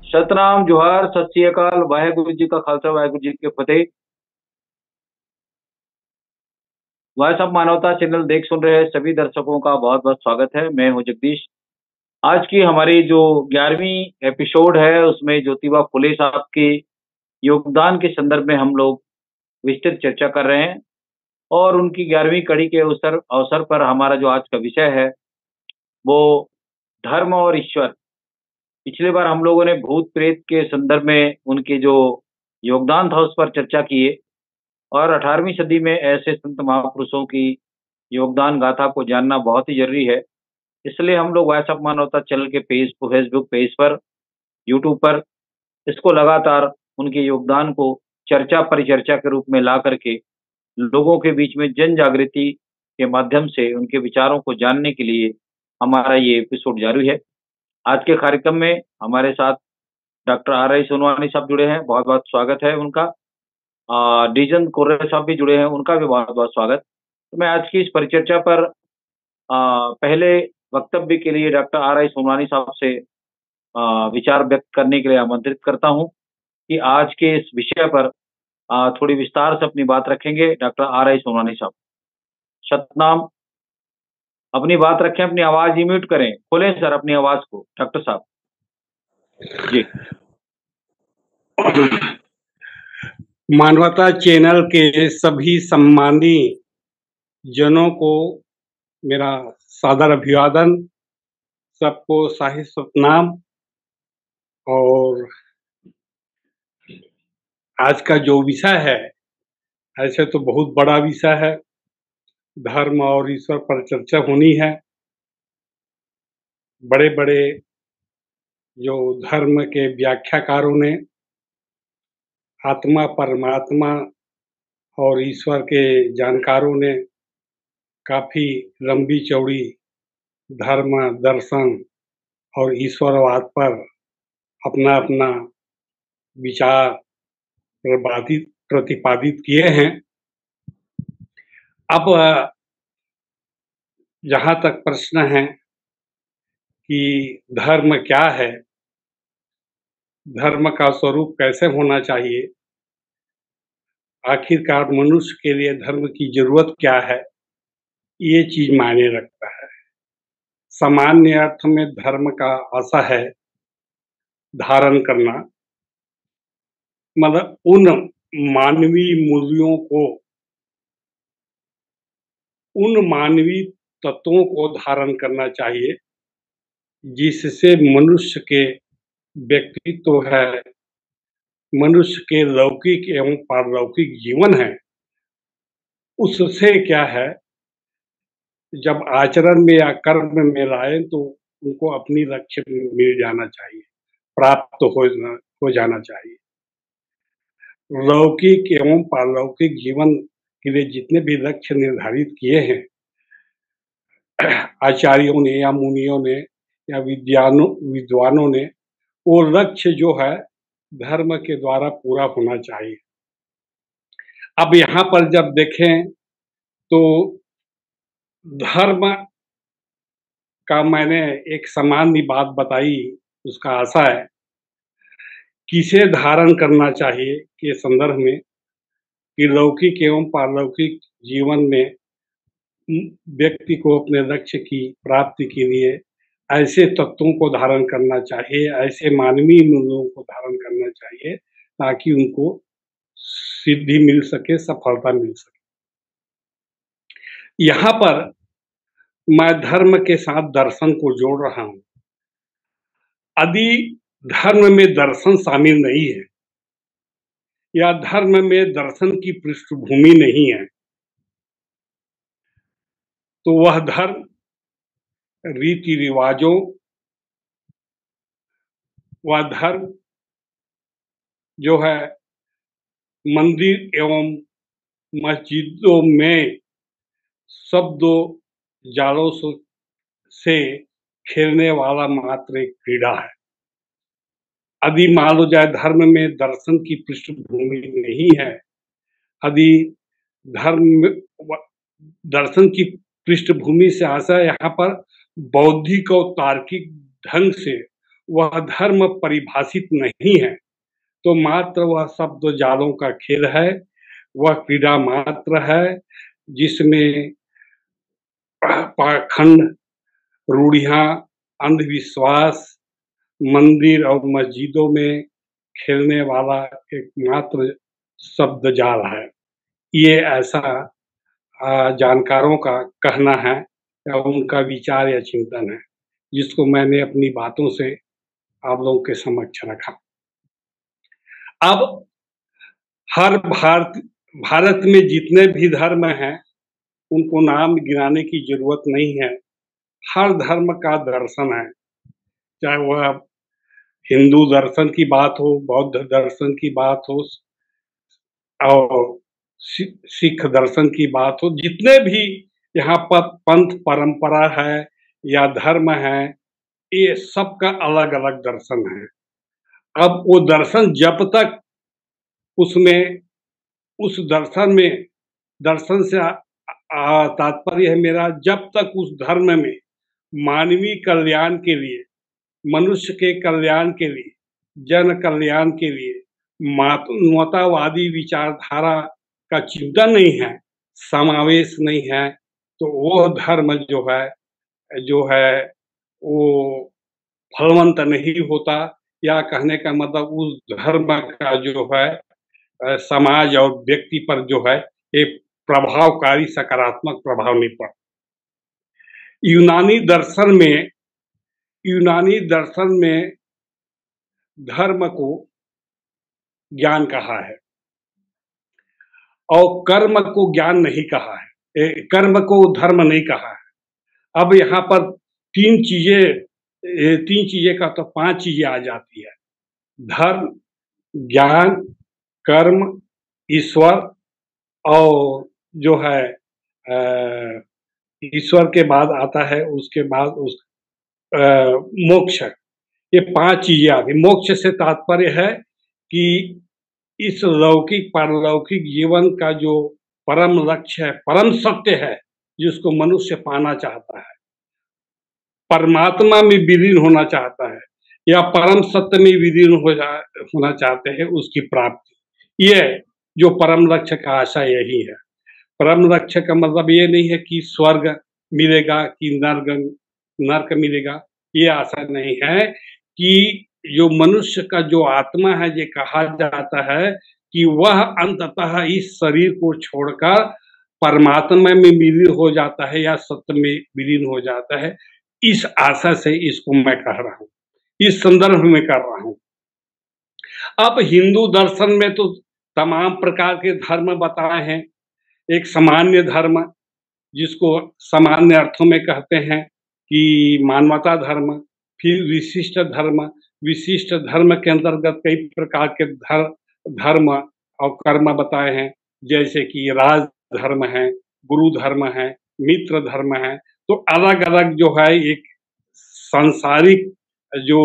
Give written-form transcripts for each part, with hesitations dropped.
सतनाम जोहार सत श्री अकाल वाहेगुरु जी का खालसा वाहेगुरु जी की फतेह। वॉइस ऑफ मानवता चैनल देख सुन रहे सभी दर्शकों का बहुत बहुत स्वागत है। मैं हूं जगदीश। आज की हमारी जो 11वीं एपिसोड है उसमें ज्योतिबा फुले साहब के योगदान के संदर्भ में हम लोग विस्तृत चर्चा कर रहे हैं और उनकी 11वीं कड़ी के अवसर अवसर पर हमारा जो आज का विषय है वो धर्म और ईश्वर। पिछली बार हम लोगों ने भूत प्रेत के संदर्भ में उनके जो योगदान था उस पर चर्चा किए और 18वीं सदी में ऐसे संत महापुरुषों की योगदान गाथा को जानना बहुत ही जरूरी है। इसलिए हम लोग वॉइस ऑफ मानवता चैनल के फेसबुक पेज पर, यूट्यूब पर इसको लगातार उनके योगदान को चर्चा परिचर्चा के रूप में ला करके लोगों के बीच में जन जागृति के माध्यम से उनके विचारों को जानने के लिए हमारा ये एपिसोड जारी है। आज के कार्यक्रम में हमारे साथ डॉक्टर आर आई सोनवानी साहब जुड़े हैं, बहुत बहुत स्वागत है उनका। डीजन कोर्रे साहब भी जुड़े हैं, उनका भी बहुत बहुत स्वागत। तो मैं आज की इस परिचर्चा पर पहले वक्तव्य के लिए डॉक्टर आर आई सोनवानी साहब से विचार व्यक्त करने के लिए आमंत्रित करता हूं कि आज के इस विषय पर थोड़ी विस्तार से अपनी बात रखेंगे डॉक्टर आर आई सोनवानी साहब। सतनाम, अपनी बात रखें, अपनी आवाज ही म्यूट करें, खोलें सर अपनी आवाज को डॉक्टर साहब जी। मानवता चैनल के सभी सम्मानी जनों को मेरा सादर अभिवादन, सबको शाही सतनाम। और आज का जो विषय है ऐसे तो बहुत बड़ा विषय है, धर्म और ईश्वर पर चर्चा होनी है। बड़े बड़े जो धर्म के व्याख्याकारों ने आत्मा परमात्मा और ईश्वर के जानकारों ने काफी लंबी चौड़ी धर्म दर्शन और ईश्वरवाद पर अपना अपना विचार प्रतिपादित किए हैं। अब जहाँ तक प्रश्न है कि धर्म क्या है, धर्म का स्वरूप कैसे होना चाहिए, आखिरकार मनुष्य के लिए धर्म की जरूरत क्या है, ये चीज मायने रखता है। सामान्य अर्थ में धर्म का आशा है धारण करना, मतलब उन मानवीय मूल्यों को, उन मानवीय तत्वों को धारण करना चाहिए जिससे मनुष्य के व्यक्तित्व है, मनुष्य के लौकिक एवं पारलौकिक जीवन है, उससे क्या है जब आचरण में या कर्म में लाए तो उनको अपनी लक्ष्य मिल जाना चाहिए, प्राप्त हो जाना चाहिए। लौकिक एवं पारलौकिक जीवन के लिए जितने भी लक्ष्य निर्धारित किए हैं आचार्यों ने या मुनियों ने या विद्वानों ने, वो लक्ष्य जो है धर्म के द्वारा पूरा होना चाहिए। अब यहाँ पर जब देखें तो धर्म का मैंने एक सामान्य बात बताई, उसका आशा है किसे धारण करना चाहिए के संदर्भ में कि लौकिक एवं पारलौकिक जीवन में व्यक्ति को अपने लक्ष्य की प्राप्ति के लिए ऐसे तत्वों को धारण करना चाहिए, ऐसे मानवीय मूल्यों को धारण करना चाहिए ताकि उनको सिद्धि मिल सके, सफलता मिल सके। यहाँ पर मैं धर्म के साथ दर्शन को जोड़ रहा हूं। यदि धर्म में दर्शन शामिल नहीं है या धर्म में दर्शन की पृष्ठभूमि नहीं है तो वह धर्म रीति रिवाजों, वह धर्म जो है मंदिर एवं मस्जिदों में शब्दों जालों से खेलने वाला मात्र एक क्रीड़ा है। यदि मान लो जाए धर्म में दर्शन की पृष्ठभूमि नहीं है, यदि धर्म दर्शन की पृष्ठभूमि से आशा यहाँ पर बौद्धिक और तार्किक ढंग से वह धर्म परिभाषित नहीं है, तो मात्र वह शब्द जालों का खेल है, वह क्रीड़ा मात्र है, जिसमें पाखंड, रूढ़ियां, अंधविश्वास, मंदिर और मस्जिदों में खेलने वाला एकमात्र शब्द जाल है। ये ऐसा जानकारों का कहना है या उनका विचार या चिंतन है, जिसको मैंने अपनी बातों से आप लोगों के समक्ष रखा। अब हर भारत में जितने भी धर्म हैं, उनको नाम गिनाने की जरूरत नहीं है। हर धर्म का दर्शन है, चाहे वह हिंदू दर्शन की बात हो, बौद्ध दर्शन की बात हो और सिख दर्शन की बात हो, जितने भी यहाँ पर पंथ परंपरा है या धर्म है, ये सबका अलग अलग दर्शन है। अब वो दर्शन जब तक उसमें उस दर्शन से तात्पर्य है मेरा, जब तक उस धर्म में मानवीय कल्याण के लिए, मनुष्य के कल्याण के लिए, जन कल्याण के लिए मानवतावादी विचारधारा का चिंतन नहीं है, समावेश नहीं है, तो वो धर्म जो है वो फलवंत नहीं होता, या कहने का मतलब उस धर्म का जो है समाज और व्यक्ति पर जो है एक प्रभावकारी सकारात्मक प्रभाव नहीं पड़ता। यूनानी दर्शन में धर्म को ज्ञान कहा है और कर्म को ज्ञान नहीं कहा है, कर्म को धर्म नहीं कहा है। अब यहाँ पर तीन चीजें का तो 5 चीजें आ जाती है: धर्म, ज्ञान, कर्म, ईश्वर, और जो है ईश्वर के बाद आता है उसके बाद मोक्ष। ये 5 चीजें आती। मोक्ष से तात्पर्य है कि इस लौकिक पारलौकिक जीवन का जो परम लक्ष्य है, परम सत्य है, जिसको मनुष्य पाना चाहता है, परमात्मा में विलीन होना चाहता है या परम सत्य में विलीन होना चाहते हैं, उसकी प्राप्ति। ये जो परम लक्ष्य का आशा यही है। परम लक्ष्य का मतलब ये नहीं है कि स्वर्ग मिलेगा कि नर्क मिलेगा, ये आशा नहीं है। कि जो मनुष्य का जो आत्मा है, ये कहा जाता है कि वह अंततः इस शरीर को छोड़कर परमात्मा में विलीन हो जाता है या सत्य में विलीन हो जाता है। इस आशा से इसको मैं कह रहा हूँ, इस संदर्भ में कर रहा हूँ। अब हिंदू दर्शन में तो तमाम प्रकार के धर्म बताए हैं। एक सामान्य धर्म, जिसको सामान्य अर्थों में कहते हैं कि मानवता धर्म। फिर विशिष्ट धर्म के अंतर्गत कई प्रकार के धर्म और कर्म बताए हैं, जैसे कि राज धर्म है, गुरु धर्म है, मित्र धर्म है। तो अलग अलग जो है एक सांसारिक जो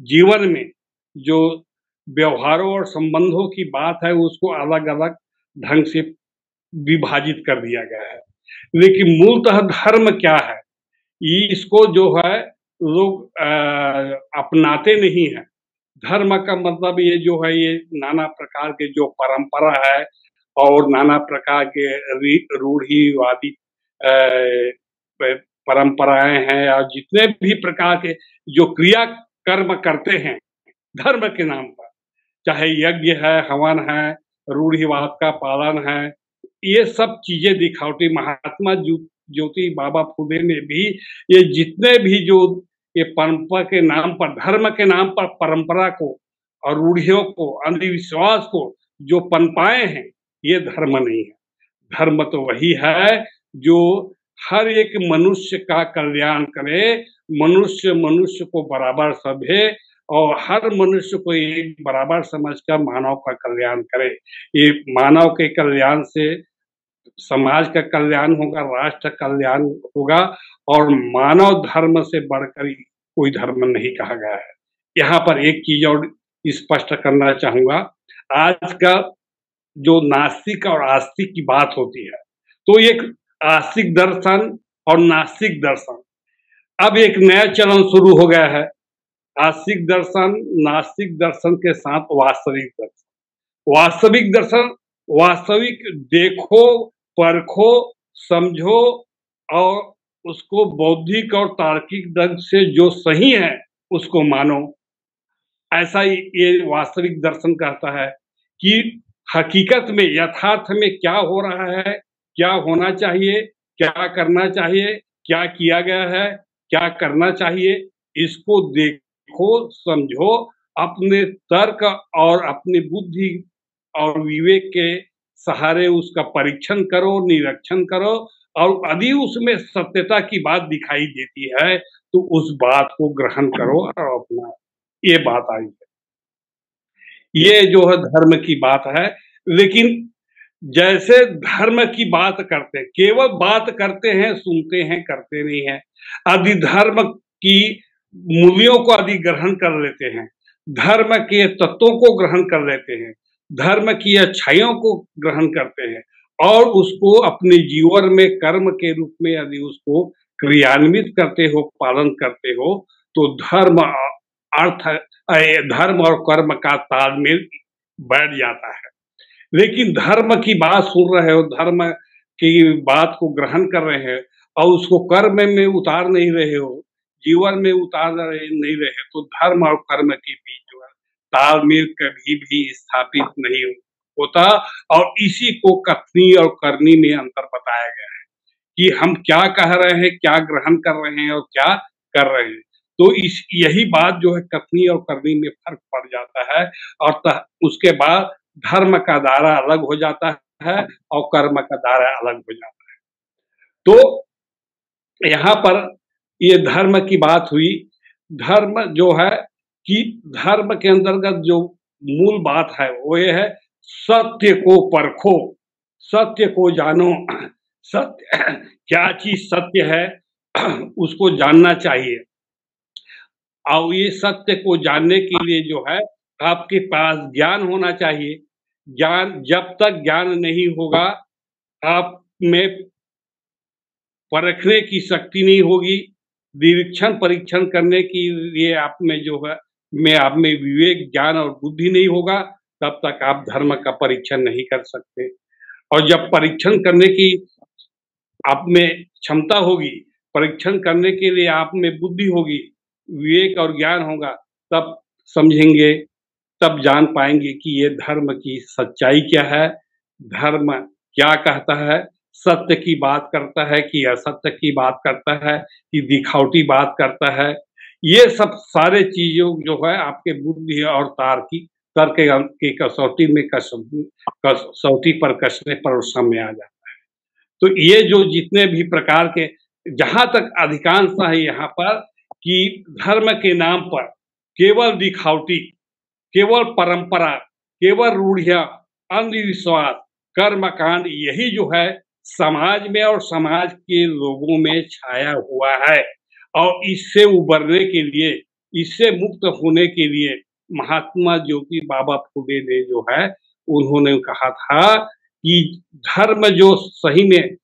जीवन में जो व्यवहारों और संबंधों की बात है, उसको अलग अलग ढंग से विभाजित कर दिया गया है। लेकिन मूलतः धर्म क्या है, इसको जो है लोग अपनाते नहीं है। धर्म का मतलब ये जो है, ये नाना प्रकार के जो परंपरा है और नाना प्रकार के रूढ़िवादी परंपराएं हैं, और जितने भी प्रकार के जो क्रिया कर्म करते हैं धर्म के नाम पर, चाहे यज्ञ है, हवन है, रूढ़िवाद का पालन है, ये सब चीजें दिखावटी। महात्मा ज्योति बाबा फुले ने भी ये जितने भी जो ये परंपरा के नाम पर, धर्म के नाम पर परंपरा को और रूढ़ियों को, अंधविश्वास को जो पनपाए हैं, ये धर्म नहीं है। धर्म तो वही है जो हर एक मनुष्य का कल्याण करे, मनुष्य को बराबर समझे और हर मनुष्य को एक बराबर समझकर मानव का कल्याण करे। ये मानव के कल्याण से समाज का कल्याण होगा, राष्ट्र कल्याण होगा, और मानव धर्म से बढ़कर कोई धर्म नहीं कहा गया है। यहाँ पर एक चीज और स्पष्ट करना चाहूंगा। आज का जो नास्तिक और आस्तिक की बात होती है, तो एक आस्तिक दर्शन और नास्तिक दर्शन, अब एक नया चलन शुरू हो गया है। आस्तिक दर्शन, नास्तिक दर्शन के साथ वास्तविक दर्शन। वास्तविक दर्शन, वास्तविक देखो, परखो, समझो और उसको बौद्धिक और तार्किक ढंग से जो सही है उसको मानो। ऐसा ही ये वास्तविक दर्शन कहता है कि हकीकत में, यथार्थ में क्या हो रहा है, क्या होना चाहिए, क्या करना चाहिए, क्या किया गया है, क्या करना चाहिए, इसको देखो, समझो, अपने तर्क और अपनी बुद्धि और विवेक के सहारे उसका परीक्षण करो, निरीक्षण करो और यदि उसमें सत्यता की बात दिखाई देती है तो उस बात को ग्रहण करो और अपना। ये बात आई है। ये जो है धर्म की बात है। लेकिन जैसे धर्म की बात करते, केवल बात करते हैं, सुनते हैं, करते नहीं हैं। यदि धर्म की मूल्यों को यदि ग्रहण कर लेते हैं, धर्म के तत्वों को ग्रहण कर लेते हैं, धर्म की अच्छाइयों को ग्रहण करते हैं और उसको अपने जीवन में कर्म के रूप में यदि उसको क्रियान्वित करते हो, पालन करते हो, तो अर्थ धर्म और कर्म का तालमेल बैठ जाता है। लेकिन धर्म की बात सुन रहे हो, धर्म की बात को ग्रहण कर रहे हैं और उसको कर्म में उतार नहीं रहे हो, जीवन में उतार नहीं रहे, तो धर्म और कर्म के बीच जो है तालमेल कभी भी स्थापित नहीं होता। और इसी को कथनी और करनी में अंतर बताया गया है कि हम क्या कह रहे हैं, क्या ग्रहण कर रहे हैं और क्या कर रहे हैं। तो इस यही बात जो है कथनी और करनी में फर्क पड़ जाता है और उसके बाद धर्म का दायरा अलग हो जाता है और कर्म का दायरा अलग हो जाता है। तो यहाँ पर ये धर्म की बात हुई। धर्म जो है कि धर्म के अंतर्गत जो मूल बात है वो ये है, सत्य को परखो, सत्य को जानो। सत्य क्या चीज सत्य है उसको जानना चाहिए और ये सत्य को जानने के लिए जो है आपके पास ज्ञान होना चाहिए। ज्ञान, जब तक ज्ञान नहीं होगा आप में परखने की शक्ति नहीं होगी, निरीक्षण परीक्षण करने के लिए आप में जो है आप में विवेक, ज्ञान और बुद्धि नहीं होगा, तब तक आप धर्म का परीक्षण नहीं कर सकते। और जब परीक्षण करने की आप में क्षमता होगी, परीक्षण करने के लिए आप में बुद्धि होगी, विवेक और ज्ञान होगा, तब समझेंगे, तब जान पाएंगे कि ये धर्म की सच्चाई क्या है, धर्म क्या कहता है, सत्य की बात करता है कि असत्य की बात करता है कि दिखावटी बात करता है। ये सब सारे चीजों जो है आपके बुद्धि और तर्क की कसौटी में कसौटी पर कसने पर सामने आ जाता है। तो ये जो जितने भी प्रकार के, जहां तक अधिकांश है यहाँ पर कि धर्म के नाम पर केवल दिखावटी, केवल परंपरा, केवल रूढ़ियां, अंधविश्वास, कर्मकांड, यही जो है समाज में और समाज के लोगों में छाया हुआ है। और इससे उबरने के लिए, इससे मुक्त होने के लिए महात्मा ज्योति बाबा फुले ने जो है उन्होंने कहा था कि धर्म जो सही में,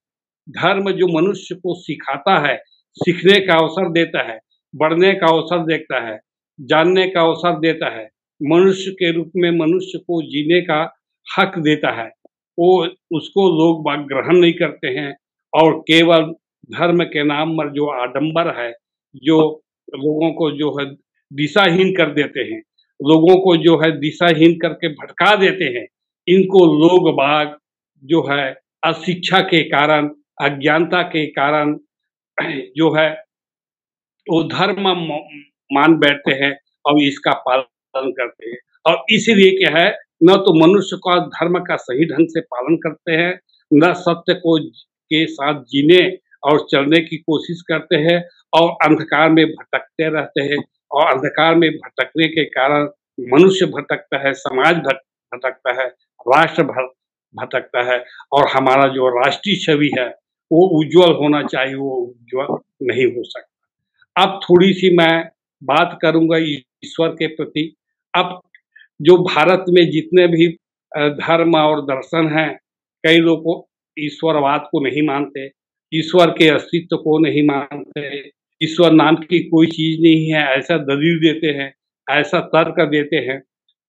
धर्म जो मनुष्य को सिखाता है, सीखने का अवसर देता है, बढ़ने का अवसर देता है, जानने का अवसर देता है, मनुष्य के रूप में मनुष्य को जीने का हक देता है, वो उसको लोग बाग ग्रहण नहीं करते हैं और केवल धर्म के नाम पर जो आडंबर है, जो लोगों को जो है दिशाहीन कर देते हैं, लोगों को जो है दिशाहीन करके भटका देते हैं, इनको लोग बाग जो है अशिक्षा के कारण, अज्ञानता के कारण जो है वो धर्म मान बैठते हैं और इसका पालन करते हैं। और इसीलिए क्या है, न तो मनुष्य का धर्म का सही ढंग से पालन करते हैं, न सत्य को के साथ जीने और चलने की कोशिश करते हैं और अंधकार में भटकते रहते हैं। और अंधकार में भटकने के कारण मनुष्य भटकता है, समाज भटकता है, राष्ट्र भटकता है और हमारा जो राष्ट्रीय छवि है वो उज्जवल होना चाहिए, वो उज्जवल नहीं हो सकता। अब थोड़ी सी मैं बात करूंगा ईश्वर के प्रति। अब जो भारत में जितने भी धर्म और दर्शन हैं, कई लोग ईश्वरवाद को नहीं मानते, ईश्वर के अस्तित्व को नहीं मानते, ईश्वर नाम की कोई चीज़ नहीं है, ऐसा दलील देते हैं, ऐसा तर्क देते हैं।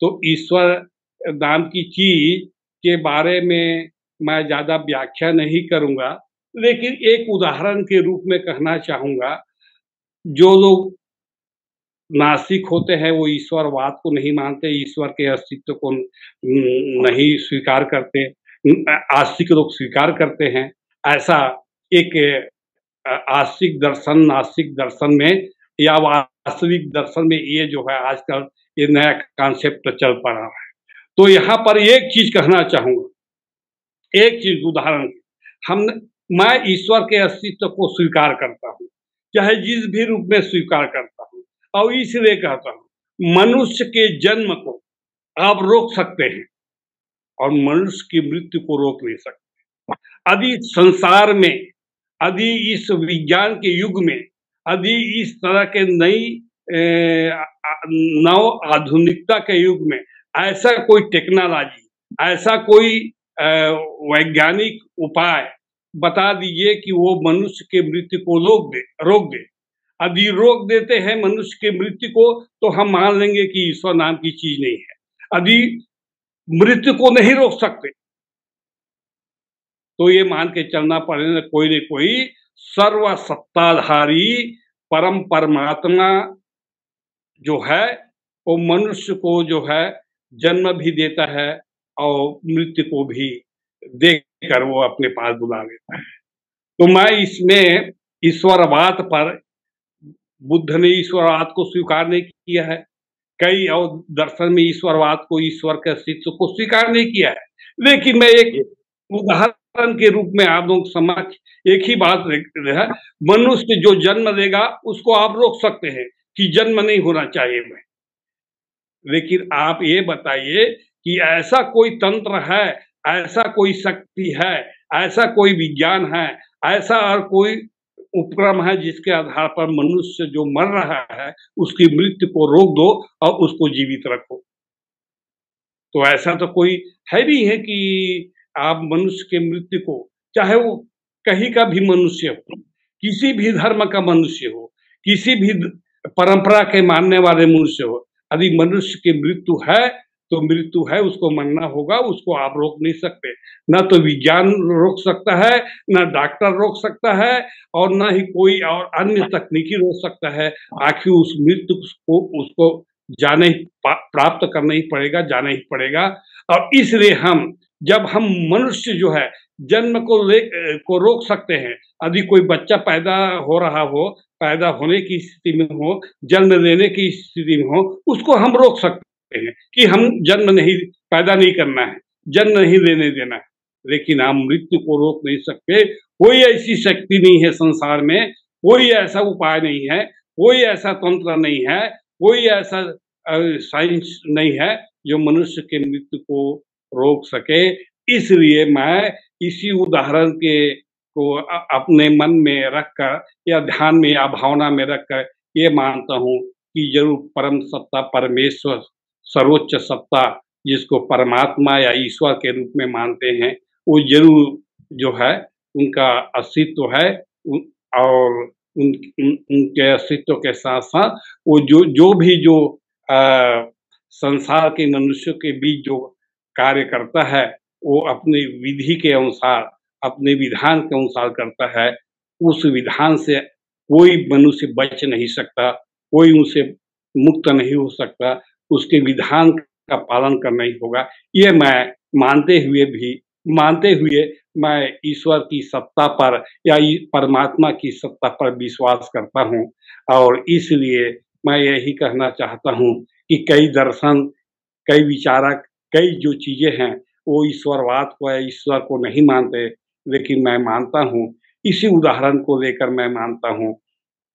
तो ईश्वर नाम की चीज़ के बारे में मैं ज़्यादा व्याख्या नहीं करूँगा, लेकिन एक उदाहरण के रूप में कहना चाहूँगा, जो लोग नास्तिक होते हैं वो ईश्वरवाद को नहीं मानते, ईश्वर के अस्तित्व को नहीं स्वीकार करते। आस्तिक लोग स्वीकार करते हैं। ऐसा एक आस्तिक दर्शन, नास्तिक दर्शन में या वास्तविक दर्शन में ये जो है आजकल ये नया कॉन्सेप्ट चल पड़ा है। तो यहाँ पर एक चीज़ कहना चाहूँगा, एक चीज़ उदाहरण हम मैं ईश्वर के अस्तित्व को स्वीकार करता हूँ, चाहे जिस भी रूप में स्वीकार करता हूँ, और इसलिए कहता हूँ मनुष्य के जन्म को आप रोक सकते हैं और मनुष्य की मृत्यु को रोक नहीं सकते। यदि संसार में, यदि इस विज्ञान के युग में, यदि इस तरह के नई नव आधुनिकता के युग में ऐसा कोई टेक्नोलॉजी, ऐसा कोई वैज्ञानिक उपाय बता दीजिए कि वो मनुष्य के मृत्यु को रोक दे। यदि रोक देते हैं मनुष्य के मृत्यु को, तो हम मान लेंगे कि ईश्वर नाम की चीज नहीं है। यदि मृत्यु को नहीं रोक सकते, तो ये मान के चलना पड़ेगा कोई न कोई सर्व सत्ताधारी परम परमात्मा जो है वो मनुष्य को जो है जन्म भी देता है और मृत्यु को भी देकर वो अपने पास बुला लेता है। तो मैं इसमें ईश्वरवाद पर, बुद्ध ने ईश्वरवाद को स्वीकार नहीं किया है, कई और दर्शन में ईश्वरवाद को, ईश्वर के अस्तित्व को स्वीकार नहीं किया है, लेकिन मैं एक उदाहरण के रूप में आप लोग समक्ष एक ही बात है, मनुष्य जो जन्म लेगा उसको आप रोक सकते हैं कि जन्म नहीं होना चाहिए मैं, लेकिन आप ये बताइए कि ऐसा कोई तंत्र है, ऐसा कोई शक्ति है, ऐसा कोई विज्ञान है, ऐसा और कोई उपक्रम है जिसके आधार पर मनुष्य जो मर रहा है उसकी मृत्यु को रोक दो और उसको जीवित रखो। तो ऐसा तो कोई है नहीं है कि आप मनुष्य के मृत्यु को, चाहे वो कहीं का भी मनुष्य हो, किसी भी धर्म का मनुष्य हो, किसी भी परंपरा के मानने वाले मनुष्य हो, यदि मनुष्य की मृत्यु है तो मृत्यु है, उसको मरना होगा, उसको आप रोक नहीं सकते। न तो विज्ञान रोक सकता है, न डॉक्टर रोक सकता है, और न ही कोई और अन्य तकनीकी रोक सकता है। आखिर उस मृत्यु को उसको जाने ही प्राप्त करना ही पड़ेगा, जाना ही पड़ेगा। और इसलिए जब हम मनुष्य जो है जन्म को रोक सकते हैं, यदि कोई बच्चा पैदा हो रहा हो, पैदा होने की स्थिति में हो, जन्म लेने की स्थिति में हो, उसको हम रोक सकते हैं कि हम जन्म नहीं, पैदा नहीं करना है, जन्म नहीं लेने देना है, लेकिन हम मृत्यु को रोक नहीं सकते। कोई ऐसी शक्ति नहीं है संसार में, कोई ऐसा उपाय नहीं है, कोई ऐसा तंत्र नहीं है, कोई ऐसा साइंस नहीं है जो मनुष्य के मृत्यु को रोक सके। इसलिए मैं इसी उदाहरण को अपने मन में रखकर या ध्यान में या भावना में रखकर ये मानता हूँ कि जरूर परम सत्ता, परमेश्वर, सर्वोच्च सत्ता, जिसको परमात्मा या ईश्वर के रूप में मानते हैं, वो जरूर जो है उनका अस्तित्व है। और उनके अस्तित्व के साथ साथ वो जो भी संसार के मनुष्यों के बीच जो कार्य करता है, वो अपनी विधि के अनुसार, अपने विधान के अनुसार करता है। उस विधान से कोई मनुष्य बच नहीं सकता, कोई उनसे मुक्त नहीं हो सकता, उसके विधान का पालन करना ही होगा। ये मैं मानते हुए मैं ईश्वर की सत्ता पर या परमात्मा की सत्ता पर विश्वास करता हूँ। और इसलिए मैं यही कहना चाहता हूँ कि कई दर्शन, कई विचारक, कई जो चीज़ें हैं वो ईश्वरवाद को या ईश्वर को नहीं मानते, लेकिन मैं मानता हूँ। इसी उदाहरण को लेकर मैं मानता हूँ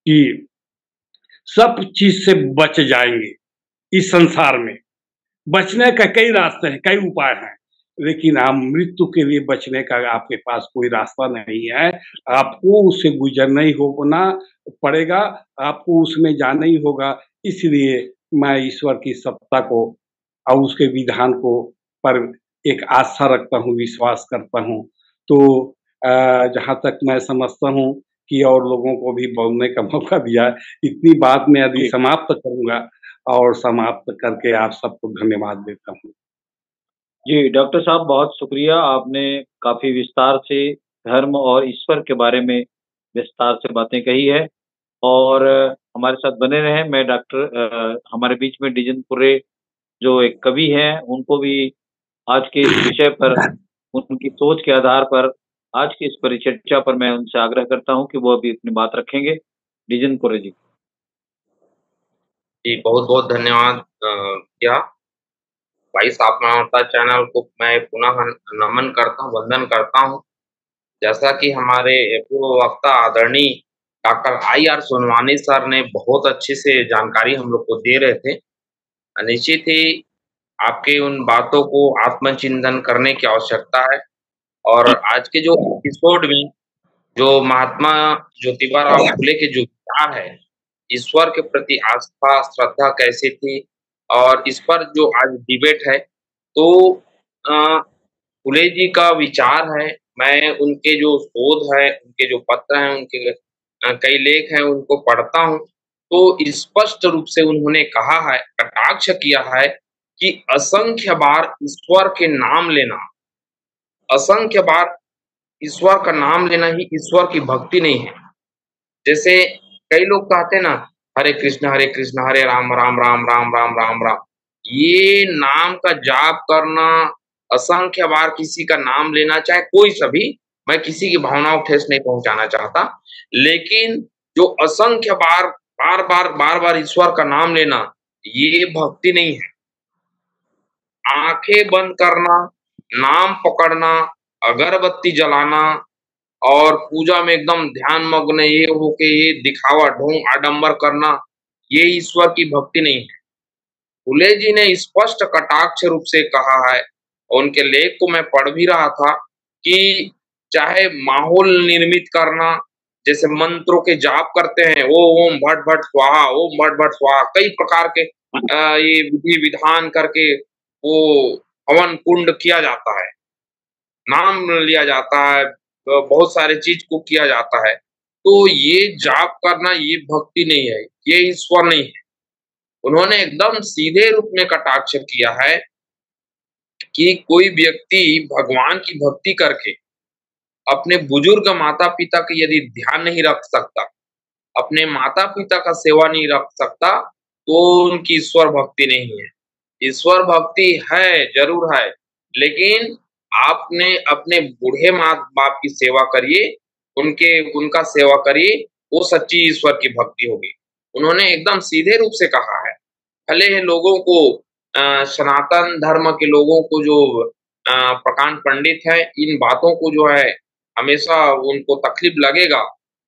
कि सब चीज़ से बच जाएँगे इस संसार में। बचने का कई रास्ते हैं, कई उपाय हैं, लेकिन आप मृत्यु के लिए बचने का आपके पास कोई रास्ता नहीं है। आपको उससे गुजरना ही होना पड़ेगा, आपको उसमें जाना ही होगा। इसलिए मैं ईश्वर की सत्ता को और उसके विधान को पर एक आस्था रखता हूँ, विश्वास करता हूँ। तो जहाँ तक मैं समझता हूँ कि और लोगों को भी बोलने का मौका दिया। इतनी बात मैं अभी जी। समाप्त करूँगा और समाप्त करके आप सबको धन्यवाद देता हूँ। जी, डॉक्टर साहब बहुत शुक्रिया, आपने काफ़ी विस्तार से धर्म और ईश्वर के बारे में विस्तार से बातें कही है और हमारे साथ बने रहें। मैं हमारे बीच में डिजन पुरे जो एक कवि हैं, उनको भी आज के इस विषय पर, उनकी सोच के आधार पर, आज की इस परिचर्चा पर मैं उनसे आग्रह करता हूँ कि वो अभी अपनी बात रखेंगे। डिजन पुरे जी। जी, बहुत-बहुत धन्यवाद किया। भाई साहब मानवता चैनल को मैं पुनः नमन करता हूँ, वंदन करता हूँ। जैसा कि हमारे पूर्व वक्ता आदरणीय डॉक्टर आई.आर. सोनवानी सर ने बहुत अच्छे से जानकारी हम लोग को दे रहे थे। निश्चित ही आपके उन बातों को आत्मचिंतन करने की आवश्यकता है और आज के जो एपिसोड में जो महात्मा ज्योतिबा राव फुले के जो विचार है, ईश्वर के प्रति आस्था, श्रद्धा कैसी थी और इस पर जो आज डिबेट है, तो फुले जी का विचार है, मैं उनके जो शोध है, उनके जो पत्र हैं, उनके कई लेख हैं, उनको पढ़ता हूँ, तो स्पष्ट रूप से उन्होंने कहा है, कटाक्ष किया है कि असंख्य बार ईश्वर के नाम लेना, असंख्य बार ईश्वर का नाम लेना ही ईश्वर की भक्ति नहीं है। जैसे कई लोग कहते हैं ना, हरे कृष्ण, हरे राम, राम राम, राम राम, राम राम। ये नाम का जाप करना, असंख्य बार किसी का नाम लेना, चाहे कोई सा भी, मैं किसी की भावनाओं को ठेस नहीं पहुँचाना चाहता। लेकिन जो असंख्य बार, बार-बार ईश्वर का नाम लेना, ये भक्ति नहीं है। आँखें बंद करना, नाम पकड़ना, अगरबत्ती जलाना और पूजा में एकदम ध्यान मग्न ये होके ये दिखावा, ढोंग, आडंबर करना, ये ईश्वर की भक्ति नहीं है। फुले जी ने स्पष्ट कटाक्ष रूप से कहा है, और उनके लेख को मैं पढ़ भी रहा था कि चाहे माहौल निर्मित करना, जैसे मंत्रों के जाप करते हैं, ओम भट भट स्वाहा, ओम भट भट स्वाहा, कई प्रकार के ये विधि विधान करके वो हवन कुंड किया जाता है, नाम लिया जाता है, बहुत सारे चीज को किया जाता है। तो ये जाप करना ये भक्ति नहीं है, ये ईश्वर नहीं है। उन्होंने एकदम सीधे रूप में कटाक्ष किया है कि कोई व्यक्ति भगवान की भक्ति करके अपने बुजुर्ग माता-पिता का यदि ध्यान नहीं रख सकता, अपने माता-पिता का सेवा नहीं रख सकता, तो उनकी ईश्वर भक्ति नहीं है। ईश्वर भक्ति है, ज़रूर है, लेकिन आपने अपने बूढ़े माँ-बाप की सेवा करिए, उनका सेवा करिए, वो सच्ची ईश्वर की भक्ति होगी। उन्होंने एकदम सीधे रूप से कहा है। भले ही लोगों को सनातन धर्म के लोगों को जो प्रकांड पंडित हैं, इन बातों को जो है हमेशा उनको तकलीफ लगेगा,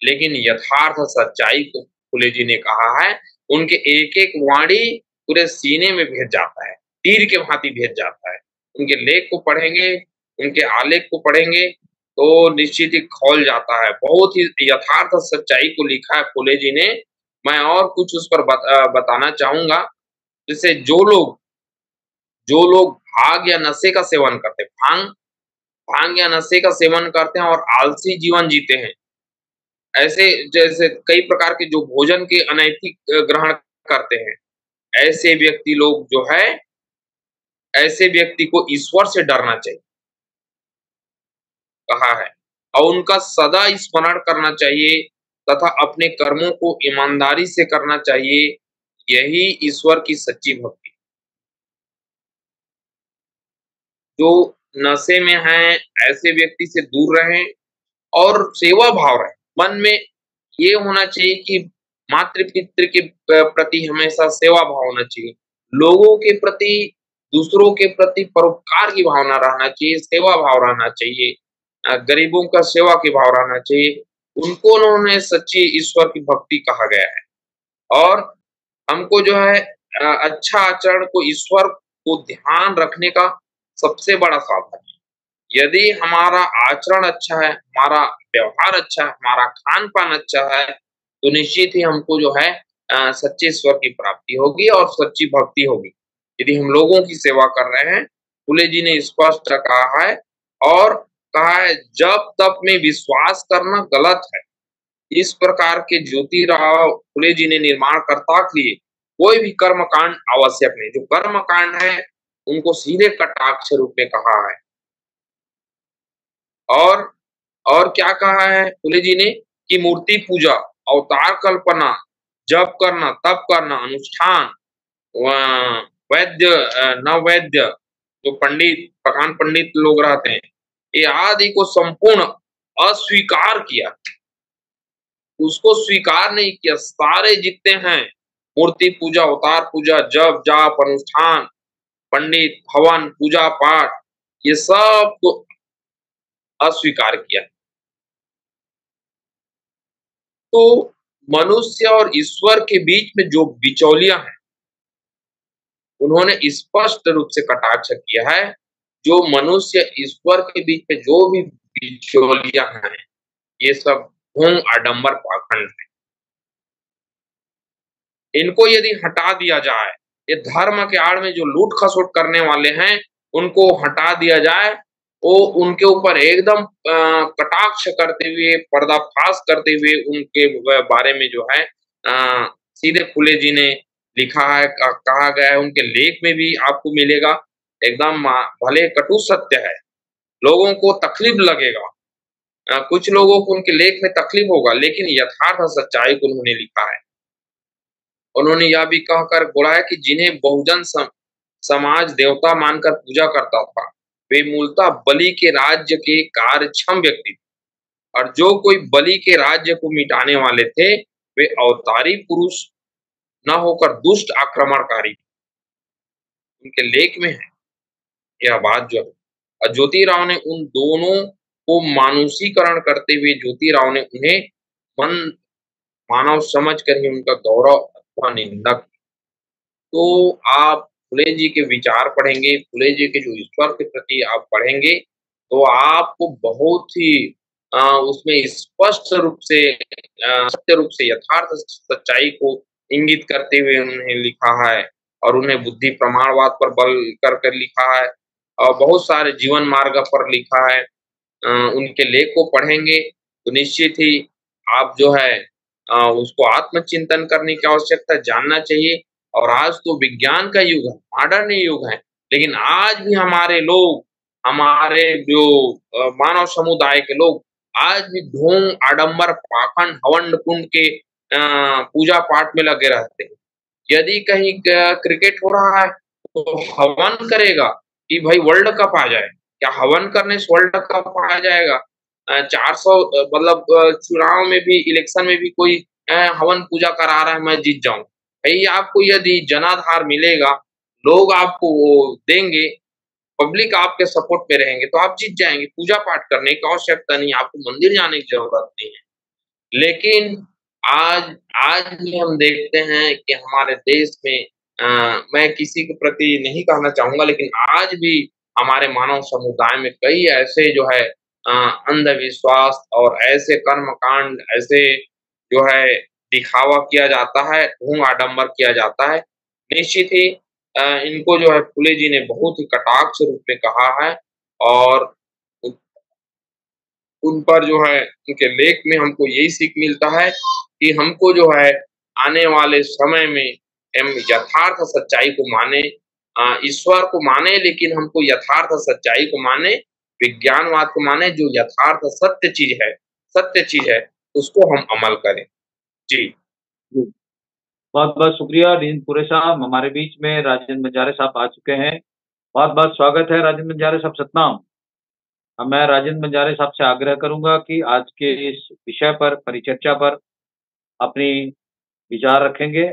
लेकिन यथार्थ सच्चाई को फुले जी ने कहा है, उनके एक-एक वाणी पूरे सीने में भेद जाता है, तीर के भांति भेद जाता है। उनके लेख को पढ़ेंगे, उनके आलेख को पढ़ेंगे, तो निश्चित ही खौल जाता है। बहुत ही यथार्थ सच्चाई को लिखा है फुले जी ने। मैं और कुछ उस पर बताना चाहूँगा, जैसे जो लोग भांग या नशे का सेवन करते हैं, भांग या नशे का सेवन करते हैं और आलसी जीवन जीते हैं, ऐसे जैसे कई प्रकार के जो भोजन के अनैतिक ग्रहण करते हैं, ऐसे व्यक्ति लोग जो है, ऐसे व्यक्ति को ईश्वर से डरना चाहिए, कहा है, और उनका सदा स्मरण करना चाहिए तथा अपने कर्मों को ईमानदारी से करना चाहिए, यही ईश्वर की सच्ची भक्ति। जो नशे में हैं, ऐसे व्यक्ति से दूर रहें और सेवा भाव रहे। मन में ये होना चाहिए कि मातृ-पितृ के प्रति हमेशा सेवा भाव होना चाहिए। लोगों के प्रति, दूसरों के प्रति परोपकार की भावना रहना चाहिए, सेवा भाव रहना चाहिए। गरीबों का सेवा की भाव रहना चाहिए। उनको उन्होंने सच्ची ईश्वर की भक्ति कहा गया है। और हमको जो है अच्छा आचरण को, ईश्वर को ध्यान रखने का सबसे बड़ा साधन है। यदि हमारा आचरण अच्छा है, हमारा व्यवहार अच्छा है, हमारा खान-पान अच्छा है, तो निश्चित ही हमको जो है सच्चे ईश्वर की प्राप्ति होगी और सच्ची भक्ति होगी। यदि हम लोगों की सेवा कर रहे हैं, फुले जी ने स्पष्ट कहा है और कहा है, जप तप में विश्वास करना गलत है। इस प्रकार के ज्योतिराव फुले जी ने निर्माणकर्ता के लिए कोई भी कर्मकांड आवश्यक नहीं। जो कर्मकांड है उनको सीधे कटाक्ष रूप में कहा है। और और क्या कहा है फुले जी ने कि मूर्ति पूजा, अवतार कल्पना, जप करना, तप करना, अनुष्ठान, वैद्य न वैद्य जो पंडित प्रकांड पंडित लोग रहते हैं, ये आदि को संपूर्ण अस्वीकार किया, उसको स्वीकार नहीं किया। सारे जितने हैं मूर्ति पूजा, अवतार पूजा, जप जाप, अनुष्ठान, पंडित, हवन, पूजा पाठ, ये सब को अस्वीकार किया। तो मनुष्य और ईश्वर के बीच में जो बिचौलिया है उन्होंने स्पष्ट रूप से कटाक्ष किया है। जो मनुष्य ईश्वर के बीच में जो भी बिचौलिया हैं ये सब ढोंग आडंबर पाखंड है। इनको यदि हटा दिया जाए, ये धर्म के आड़ में जो लूट खसोट करने वाले हैं उनको हटा दिया जाए, वो उनके ऊपर एकदम कटाक्ष करते हुए, पर्दाफाश करते हुए उनके बारे में जो है सीधे फुले जी ने लिखा है, कहा गया है। उनके लेख में भी आपको मिलेगा। एकदम भले कटु सत्य है, लोगों को तकलीफ लगेगा, कुछ लोगों को उनके लेख में तकलीफ होगा, लेकिन यथार्थ सच्चाई को उन्होंने लिखा है। उन्होंने यह भी कहकर बोला है कि जिन्हें बहुजन समाज देवता मानकर पूजा करता था, वे मूलतः बलि के राज्य के कार्यक्षम व्यक्ति थे, और जो कोई बलि के राज्य को मिटाने वाले थे वे अवतारी पुरुष न होकर दुष्ट आक्रमणकारी। उनके लेख में है यह बात जो है। और ज्योतिराव ने उन दोनों को मानुषीकरण करते हुए ज्योतिराव ने उन्हें मन मानव समझ कर ही उनका गौरव अथवा निंदा की। तो आप फुले जी के विचार पढ़ेंगे, फुले जी के जो ईश्वर के प्रति आप पढ़ेंगे तो आपको बहुत ही उसमें स्पष्ट रूप से सत्य रूप से यथार्थ सच्चाई को इंगित करते हुए उन्हें लिखा है, और उन्हें बुद्धि प्रमाणवाद पर बल कर लिखा है, और बहुत सारे जीवन मार्ग पर लिखा है। उनके लेख को पढ़ेंगे तो निश्चित ही आप जो है उसको आत्मचिंतन करने की आवश्यकता, जानना चाहिए। और आज तो विज्ञान का युग है, मॉडर्न युग है, लेकिन आज भी हमारे लोग, हमारे जो मानव समुदाय के लोग आज भी ढोंग आडंबर पाखंड हवन कुंड के पूजा पाठ में लगे रहते हैं। यदि कहीं क्रिकेट हो रहा है तो हवन करेगा कि भाई वर्ल्ड कप आ जाए। क्या हवन करने से वर्ल्ड कप आ जाएगा? 400 मतलब चुनाव में भी, इलेक्शन में भी कोई हवन पूजा करा रहा है मैं जीत जाऊं। भाई आपको यदि जनाधार मिलेगा, लोग आपको वो देंगे, पब्लिक आपके सपोर्ट में रहेंगे तो आप जीत जाएंगे। पूजा पाठ करने की आवश्यकता नहीं, आपको मंदिर जाने की जरूरत नहीं है। लेकिन आज आज भी हम देखते हैं कि हमारे देश में मैं किसी के प्रति नहीं कहना चाहूंगा, लेकिन आज भी हमारे मानव समुदाय में कई ऐसे जो है अंधविश्वास और ऐसे कर्मकांड, ऐसे जो है दिखावा किया जाता है, ढोंग आडंबर किया जाता है। निश्चित ही इनको जो है फुले जी ने बहुत ही कटाक्ष रूप में कहा है, और उन पर जो है उनके लेख में हमको यही सीख मिलता है कि हमको जो है आने वाले समय में हम यथार्थ सच्चाई को माने, ईश्वर को माने, लेकिन हमको यथार्थ सच्चाई को माने, विज्ञानवाद को माने। जो यथार्थ सत्य चीज है उसको हम अमल करें। जी बहुत बहुत शुक्रिया नींदपुरे साहब। हमारे बीच में राजेंद्र बंजारे साहब आ चुके हैं। बहुत बहुत स्वागत है राजेंद्र बंजारे साहब, सतनाम। अब मैं राजेंद्र बंजारे साहब से आग्रह करूंगा कि आज के इस विषय पर, परिचर्चा पर अपनी विचार रखेंगे,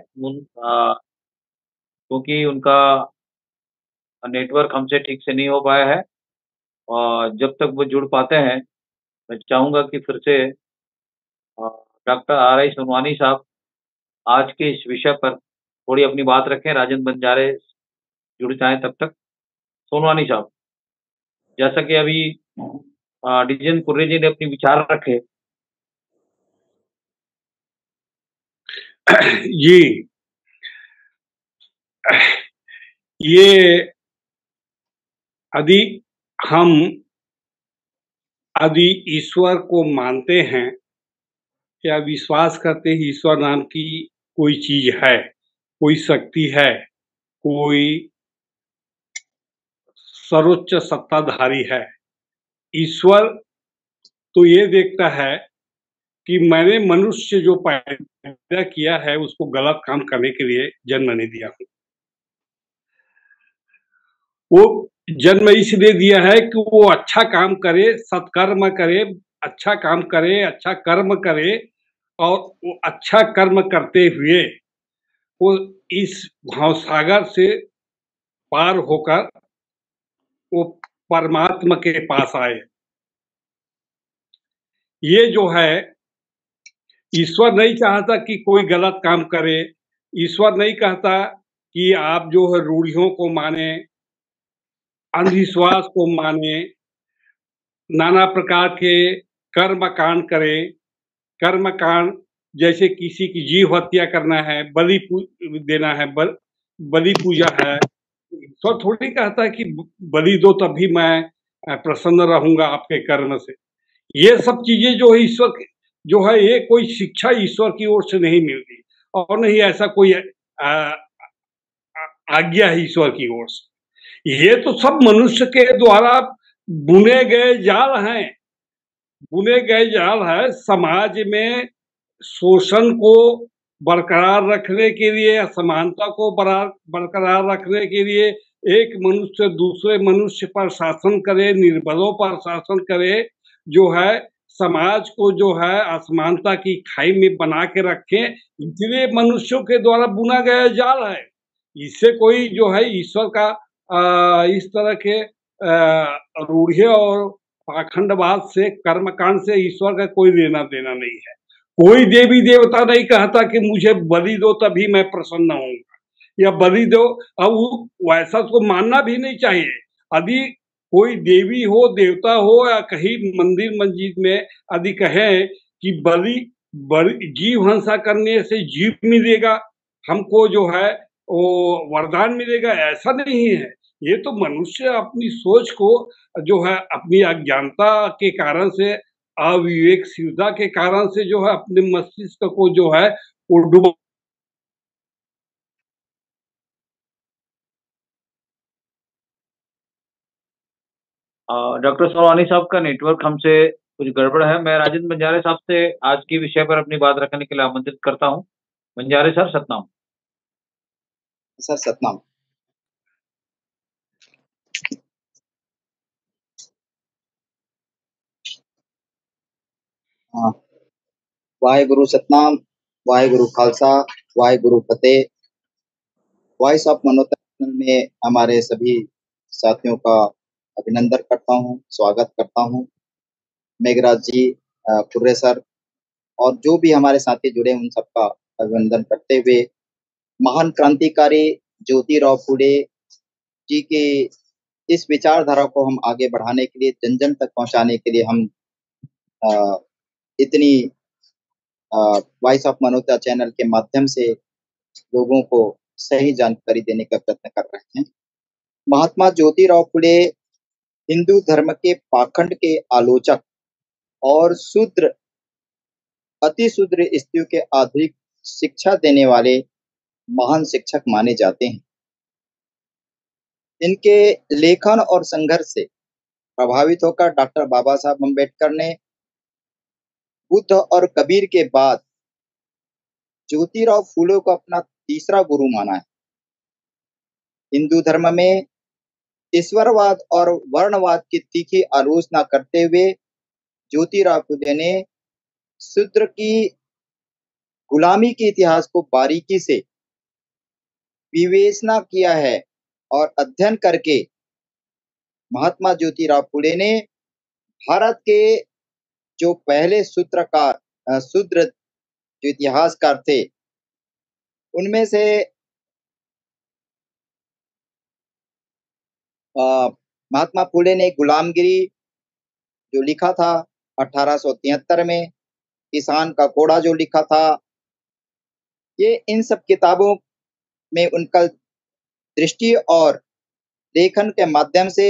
क्योंकि उनका नेटवर्क हमसे ठीक से नहीं हो पाया है, और जब तक वो जुड़ पाते हैं मैं चाहूंगा कि फिर से डॉक्टर RI सोनवानी साहब आज के इस विषय पर थोड़ी अपनी बात रखें। राजेंद्र बंजारे जुड़ जाए तब तक। सोनवानी साहब, जैसा कि अभी डीजन कुर्रे जी ने अपनी विचार रखे। जी, ये यदि ईश्वर को मानते हैं या विश्वास करते हैं ईश्वर नाम की कोई चीज है, कोई शक्ति है, कोई सर्वोच्च सत्ताधारी है। ईश्वर तो ये देखता है कि मैंने मनुष्य जो पैदा किया है उसको गलत काम करने के लिए जन्म नहीं दिया हूं। वो जन्म इसलिए दिया है कि वो अच्छा काम करे, सत्कर्म करे, अच्छा काम करे, अच्छा कर्म करे, और वो अच्छा कर्म करते हुए वो इस भवसागर से पार होकर वो परमात्मा के पास आए। ये जो है, ईश्वर नहीं चाहता कि कोई गलत काम करे। ईश्वर नहीं कहता कि आप जो है रूढ़ियों को माने, अंधविश्वास को माने, नाना प्रकार के कर्म कांड करें। कर्म कांड जैसे किसी की जीव हत्या करना है, देना है, बलि पूजा है। ईश्वर थोड़ी कहता है कि बलि दो तभी मैं प्रसन्न रहूंगा आपके कर्म से। ये सब चीजें जो है ईश्वर जो है, ये कोई शिक्षा ईश्वर की ओर से नहीं मिलती, और नहीं ऐसा कोई आज्ञा है ईश्वर की ओर से। ये तो सब मनुष्य के द्वारा बुने गए जाल हैं, बुने गए जाल है। समाज में शोषण को बरकरार रखने के लिए, असमानता को बरकरार रखने के लिए, एक मनुष्य दूसरे मनुष्य पर शासन करे, निर्बलों पर शासन करे, जो है समाज को जो है असमानता की खाई में बना के रखे, इसलिए मनुष्यों के द्वारा बुना गया जाल है। इससे कोई जो है ईश्वर का इस तरह के रूढ़िये और पाखंडवाद से, कर्मकांड से ईश्वर का कोई लेना देना नहीं है। कोई देवी देवता नहीं कहता कि मुझे बलि दो तभी मैं प्रसन्न होऊंगा, या बलि दो। अब वैसा तो मानना भी नहीं चाहिए। यदि कोई देवी हो, देवता हो, या कहीं मंदिर मस्जिद में यदि कहे कि जीव हिंसा करने से जीव मिलेगा, हमको जो है वो वरदान मिलेगा, ऐसा नहीं है। ये तो मनुष्य अपनी सोच को जो है, अपनी अज्ञानता के कारण से, अविवेकशीलता के कारण से जो है अपने मस्तिष्क को जो है वो डुबा। डॉक्टर सोलवानी साहब का नेटवर्क हमसे कुछ गड़बड़ है। मैं राजेंद्र बंजारे साहब से आज के विषय पर अपनी बात रखने के लिए आमंत्रित करता हूं। बंजारे सर, सतनाम। सर सतनाम। हाँ, वाहेगुरु सतनाम, वाहेगुरु खालसा, वाहेगुरु फतेह। वॉइस ऑफ मनोता चैनल में हमारे सभी साथियों का अभिनंदन करता हूँ, स्वागत करता हूँ। मेघराज जी, खुर्रे सर और जो भी हमारे साथी जुड़े उन सबका अभिनंदन करते हुए, महान क्रांतिकारी ज्योतिराव फुले जी के इस विचारधारा को हम आगे बढ़ाने के लिए, जन जन तक पहुंचाने के लिए हम इतनी वॉइस ऑफ मनोता चैनल के माध्यम से लोगों को सही जानकारी देने का प्रयत्न कर रहे हैं। महात्मा ज्योतिराव फुले हिंदू धर्म के पाखंड के आलोचक और अति शूद्र स्त्रियों के आधुनिक शिक्षा देने वाले महान शिक्षक माने जाते हैं। इनके लेखन और संघर्ष से प्रभावित होकर डॉक्टर बाबा साहब अम्बेडकर ने बुद्ध और कबीर के बाद ज्योतिराव फुले को अपना तीसरा गुरु माना है। हिंदू धर्म में ईश्वरवाद और वर्णवाद की तीखी आलोचना करते हुए ज्योतिराव फुले ने शूद्र की गुलामी के इतिहास को बारीकी से विवेचना किया है और अध्ययन करके महात्मा ज्योतिराव फुले ने भारत के जो पहले शूद्र जो इतिहासकार थे, उनमें से महात्मा फुले ने गुलामगिरी जो लिखा था 1873 में, किसान का कोड़ा जो लिखा था, ये इन सब किताबों में उनका दृष्टि और लेखन के माध्यम से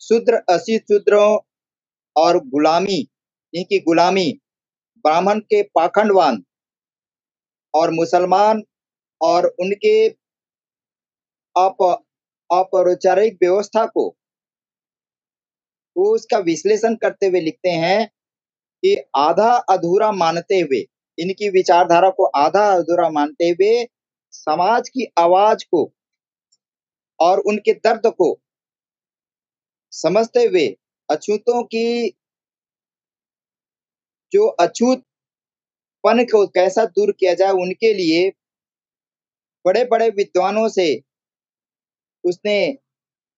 शूद्र, असी शूद्रों और गुलामी, इनकी गुलामी ब्राह्मण के पाखंडवान और मुसलमान और उनके औपचारिक व्यवस्था को वो उसका विश्लेषण करते हुए लिखते हैं कि आधा अधूरा मानते हुए, इनकी विचारधारा को आधा अधूरा मानते हुए समाज की आवाज को और उनके दर्द को समझते हुए अछूतों की जो अछूतपन को कैसा दूर किया जाए, उनके लिए बड़े बड़े विद्वानों से उसने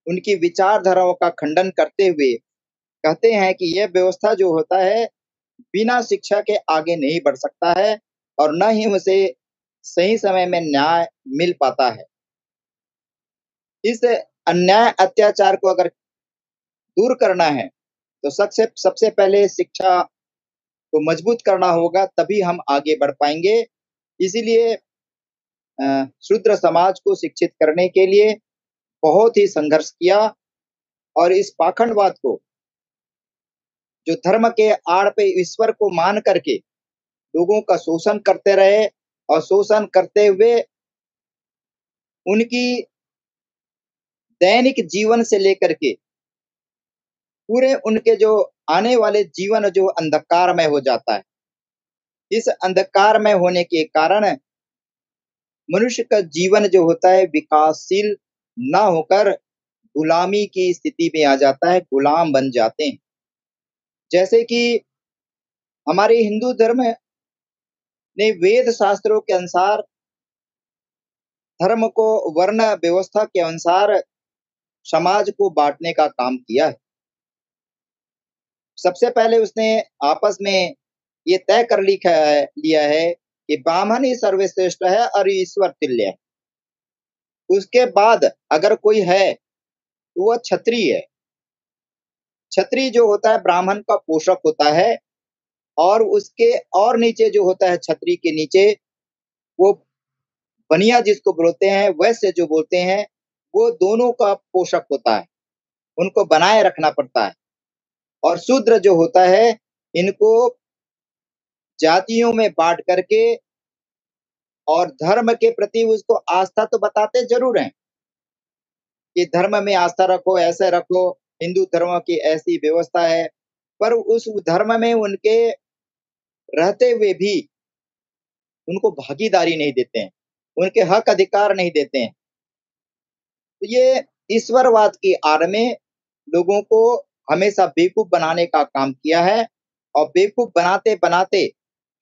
उनकी विचारधाराओं का खंडन करते हुए कहते हैं कि यह व्यवस्था जो होता है बिना शिक्षा के आगे नहीं बढ़ सकता है और न ही उसे सही समय में न्याय मिल पाता है। इस अन्याय अत्याचार को अगर दूर करना है तो सबसे पहले शिक्षा को मजबूत करना होगा, तभी हम आगे बढ़ पाएंगे। इसीलिए शूद्र समाज को शिक्षित करने के लिए बहुत ही संघर्ष किया और इस पाखंडवाद को, जो धर्म के आड़ पे ईश्वर को मान करके लोगों का शोषण करते रहे और शोषण करते हुए उनकी दैनिक जीवन से लेकर के पूरे उनके जो आने वाले जीवन जो अंधकारमय हो जाता है। इस अंधकारमय होने के कारण मनुष्य का जीवन जो होता है विकासशील ना होकर गुलामी की स्थिति में आ जाता है, गुलाम बन जाते हैं। जैसे कि हमारे हिंदू धर्म ने वेद शास्त्रों के अनुसार धर्म को वर्ण व्यवस्था के अनुसार समाज को बांटने का काम किया है। सबसे पहले उसने आपस में ये तय कर लिया है कि ब्राह्मण ही सर्वश्रेष्ठ है और ईश्वर तुल्य है। उसके बाद अगर कोई है तो वह क्षत्रिय है। क्षत्रिय जो होता है ब्राह्मण का पोषक होता है और उसके और नीचे जो होता है क्षत्रिय के नीचे वो बनिया जिसको बोलते हैं, वैश्य जो बोलते हैं, वो दोनों का पोषक होता है, उनको बनाए रखना पड़ता है। और शूद्र जो होता है इनको जातियों में बांट करके और धर्म के प्रति उसको आस्था तो बताते जरूर हैं कि धर्म में आस्था रखो, ऐसे रखो, हिंदू धर्म की ऐसी व्यवस्था है, पर उस धर्म में उनके रहते हुए भी उनको भागीदारी नहीं देते हैं, उनके हक अधिकार नहीं देते हैं। तो ये ईश्वरवाद की आड़ में लोगों को हमेशा बेवकूफ बनाने का काम किया है और बेवकूफ बनाते बनाते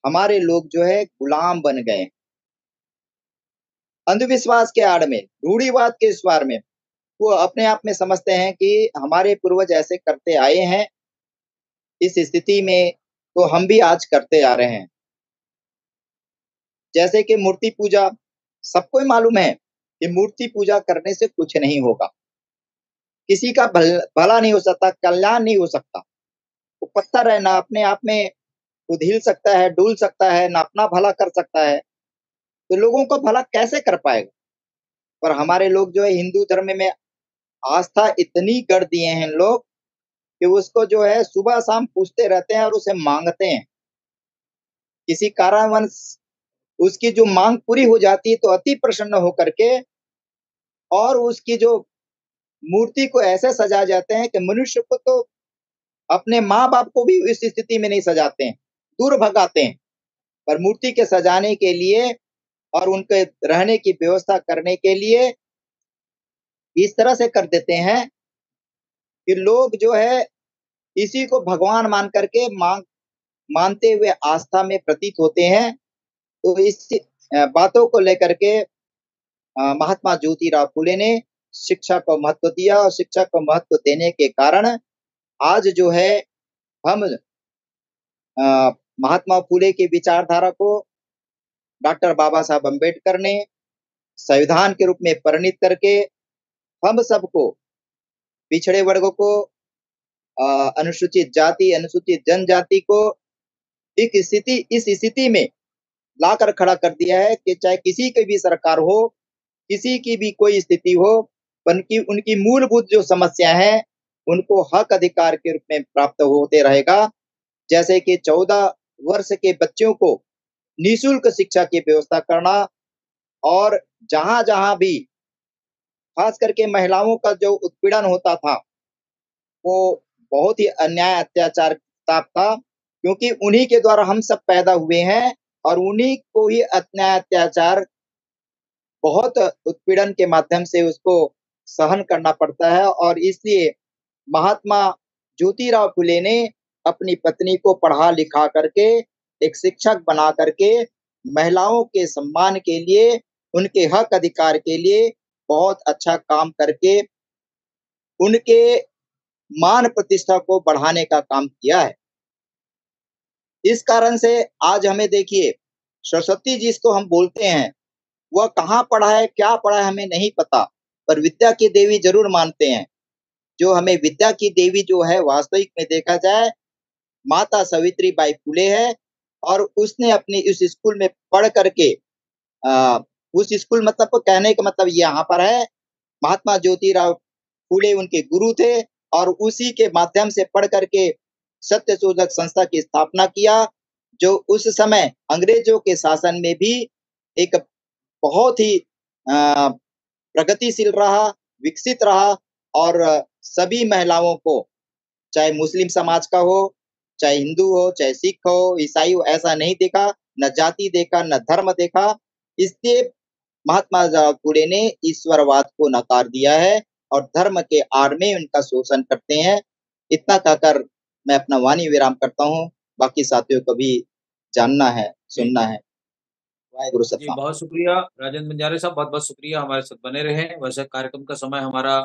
हमारे लोग जो है गुलाम बन गए। अंधविश्वास के आड़ में, रूढ़िवाद के स्वार में वो अपने आप में समझते हैं कि हमारे पूर्वज ऐसे करते आए हैं, इस स्थिति में तो हम भी आज करते आ रहे हैं। जैसे कि मूर्ति पूजा, सबको ही मालूम है कि मूर्ति पूजा करने से कुछ नहीं होगा, किसी का भला नहीं हो सकता, कल्याण नहीं हो सकता। वो पत्थर है, ना अपने आप में खुद हिल सकता है, डुल सकता है, ना अपना भला कर सकता है, तो लोगों को भला कैसे कर पाएगा। पर हमारे लोग जो है हिंदू धर्म में आस्था इतनी कर दिए हैं लोग कि उसको जो है सुबह शाम पूछते रहते हैं और उसे मांगते हैं। किसी कारणवश उसकी जो मांग पूरी हो जाती है तो अति प्रसन्न होकर के और उसकी जो मूर्ति को ऐसे सजा जाते हैं कि मनुष्य को तो अपने माँ बाप को भी इस स्थिति में नहीं सजाते हैं, दूर भगाते हैं। पर मूर्ति के सजाने के लिए और उनके रहने की व्यवस्था करने के लिए इस तरह से कर देते हैं कि लोग जो है इसी को भगवान मान करके मानते हुए आस्था में प्रतीत होते हैं। तो इस बातों को लेकर के महात्मा ज्योतिराव फुले ने शिक्षा को महत्व दिया और शिक्षा को महत्व देने के कारण आज जो है हम महात्मा फुले की विचारधारा को डॉक्टर बाबा साहब अम्बेडकर ने संविधान के रूप में परिणित करके हम सबको, पिछड़े वर्गों को, अनुसूचित जाति, अनुसूचित जनजाति को इस स्थिति में लाकर खड़ा कर दिया है कि चाहे किसी की भी सरकार हो, किसी की भी कोई स्थिति हो, उनकी मूलभूत जो समस्या है उनको हक अधिकार के रूप में प्राप्त होते रहेगा। जैसे कि 14 वर्ष के बच्चों को निःशुल्क शिक्षा की व्यवस्था करना और जहां-जहां भी खास करके महिलाओं का जो उत्पीड़न होता था, वो बहुत ही अन्याय अत्याचार था, क्योंकि उन्हीं के द्वारा हम सब पैदा हुए हैं और उन्हीं को ही अन्याय अत्याचार बहुत उत्पीड़न के माध्यम से उसको सहन करना पड़ता है। और इसलिए महात्मा ज्योतिराव फुले ने अपनी पत्नी को पढ़ा लिखा करके एक शिक्षक बना करके महिलाओं के सम्मान के लिए, उनके हक अधिकार के लिए बहुत अच्छा काम करके उनके मान प्रतिष्ठा को बढ़ाने का काम किया है। इस कारण से आज हमें देखिए, सरस्वती जिसको हम बोलते हैं, वह कहाँ पढ़ा है, क्या पढ़ा है हमें नहीं पता, पर विद्या की देवी जरूर मानते हैं। जो हमें विद्या की देवी जो है वास्तविक में देखा जाए, माता सावित्रीबाई फुले है। और उसने अपनी उस स्कूल में पढ़ करके उस स्कूल मतलब कहने का मतलब यहाँ पर है, महात्मा ज्योतिराव फुले उनके गुरु थे और उसी के माध्यम से पढ़ करके सत्यशोधक संस्था की स्थापना किया, जो उस समय अंग्रेजों के शासन में भी एक बहुत ही प्रगतिशील रहा, विकसित रहा और सभी महिलाओं को, चाहे मुस्लिम समाज का हो, चाहे हिंदू हो, चाहे सिख हो, ईसाई हो, ऐसा नहीं देखा, न जाति देखा, न धर्म देखा। इसलिए महात्मा फुले ने ईश्वरवाद को नकार दिया है और धर्म के आड़ में उनका शोषण करते हैं। इतना कहकर मैं अपना वाणी विराम करता हूँ। बाकी साथियों को भी जानना है, सुनना है। वाहेगुरु जी, सतनाम। बहुत शुक्रिया राजेंद्र बंजारे साहब, बहुत बहुत शुक्रिया, हमारे साथ बने रहे। वैसे कार्यक्रम का समय हमारा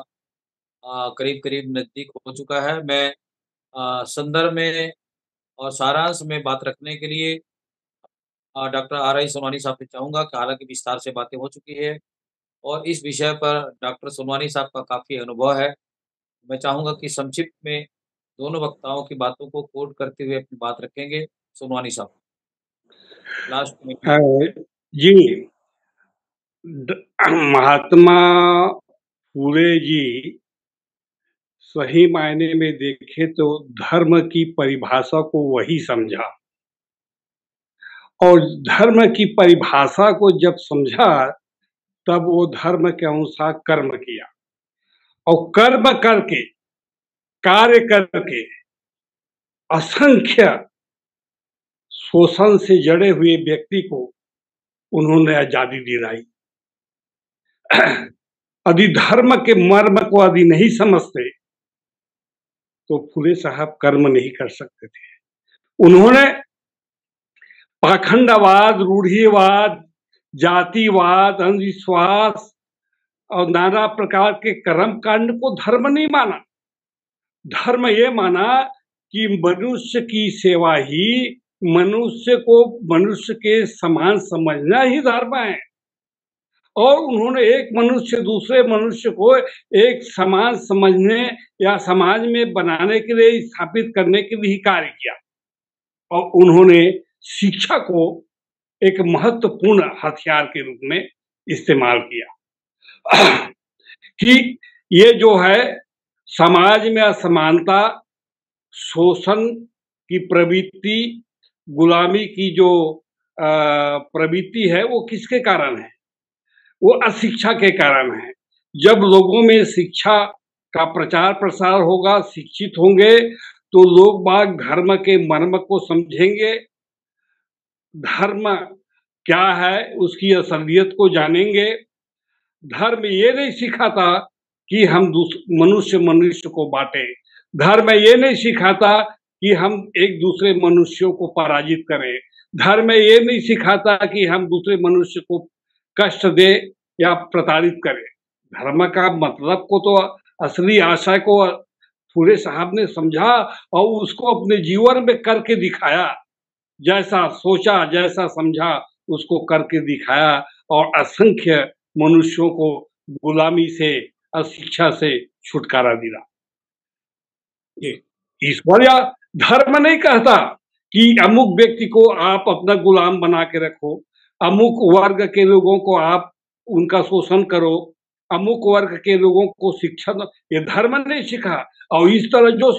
करीब करीब नजदीक हो चुका है। मैं संदर्भ में और सारांश में बात रखने के लिए डॉक्टर आर आई सोनवानी साहब से चाहूँगा कि हालांकि विस्तार से बातें हो चुकी है और इस विषय पर डॉक्टर सोनवानी साहब का काफ़ी अनुभव है। मैं चाहूँगा कि संक्षिप्त में दोनों वक्ताओं की बातों को कोट करते हुए अपनी बात रखेंगे। सोनवानी साहब, लास्ट में। जी, महात्मा फुले जी सही मायने में देखें तो धर्म की परिभाषा को वही समझा, और धर्म की परिभाषा को जब समझा तब वो धर्म के अनुसार कर्म किया, और कर्म करके, कार्य करके असंख्य शोषण से जड़े हुए व्यक्ति को उन्होंने आजादी दिलाई। यदि धर्म के मर्म को यदि नहीं समझते तो फुले साहब कर्म नहीं कर सकते थे। उन्होंने पाखंडवाद, रूढ़िवाद, जातिवाद, अंधविश्वास और नाना प्रकार के कर्म कांड को धर्म नहीं माना। धर्म ये माना कि मनुष्य की सेवा ही, मनुष्य को मनुष्य के समान समझना ही धर्म है। और उन्होंने एक मनुष्य दूसरे मनुष्य को एक समान समझने या समाज में बनाने के लिए, स्थापित करने के लिए कार्य किया। और उन्होंने शिक्षा को एक महत्वपूर्ण हथियार के रूप में इस्तेमाल किया कि ये जो है समाज में असमानता, शोषण की प्रवृत्ति, गुलामी की जो प्रवृत्ति है, वो किसके कारण है? वो अशिक्षा के कारण है। जब लोगों में शिक्षा का प्रचार प्रसार होगा, शिक्षित होंगे, तो लोग बाग धर्म के मर्म को समझेंगे, धर्म क्या है उसकी असलियत को जानेंगे। धर्म ये नहीं सिखाता कि हम मनुष्य मनुष्य को बांटे। धर्म ये नहीं सिखाता कि हम एक दूसरे मनुष्यों को पराजित करें। धर्म ये नहीं सिखाता कि हम दूसरे मनुष्य को कष्ट दे या प्रताड़ित करें। धर्म का मतलब को तो, असली आशय को फुले साहब ने समझा और उसको अपने जीवन में करके दिखाया। जैसा सोचा, जैसा समझा, उसको करके दिखाया और असंख्य मनुष्यों को गुलामी से, अशिक्षा से छुटकारा दिला। ईश्वर या धर्म नहीं कहता कि अमुक व्यक्ति को आप अपना गुलाम बना के रखो, अमुक वर्ग के लोगों को आप उनका शोषण करो, अमुक वर्ग के लोगों को शिक्षा दो। ये धर्म नहीं सिखा। और इस तरह जो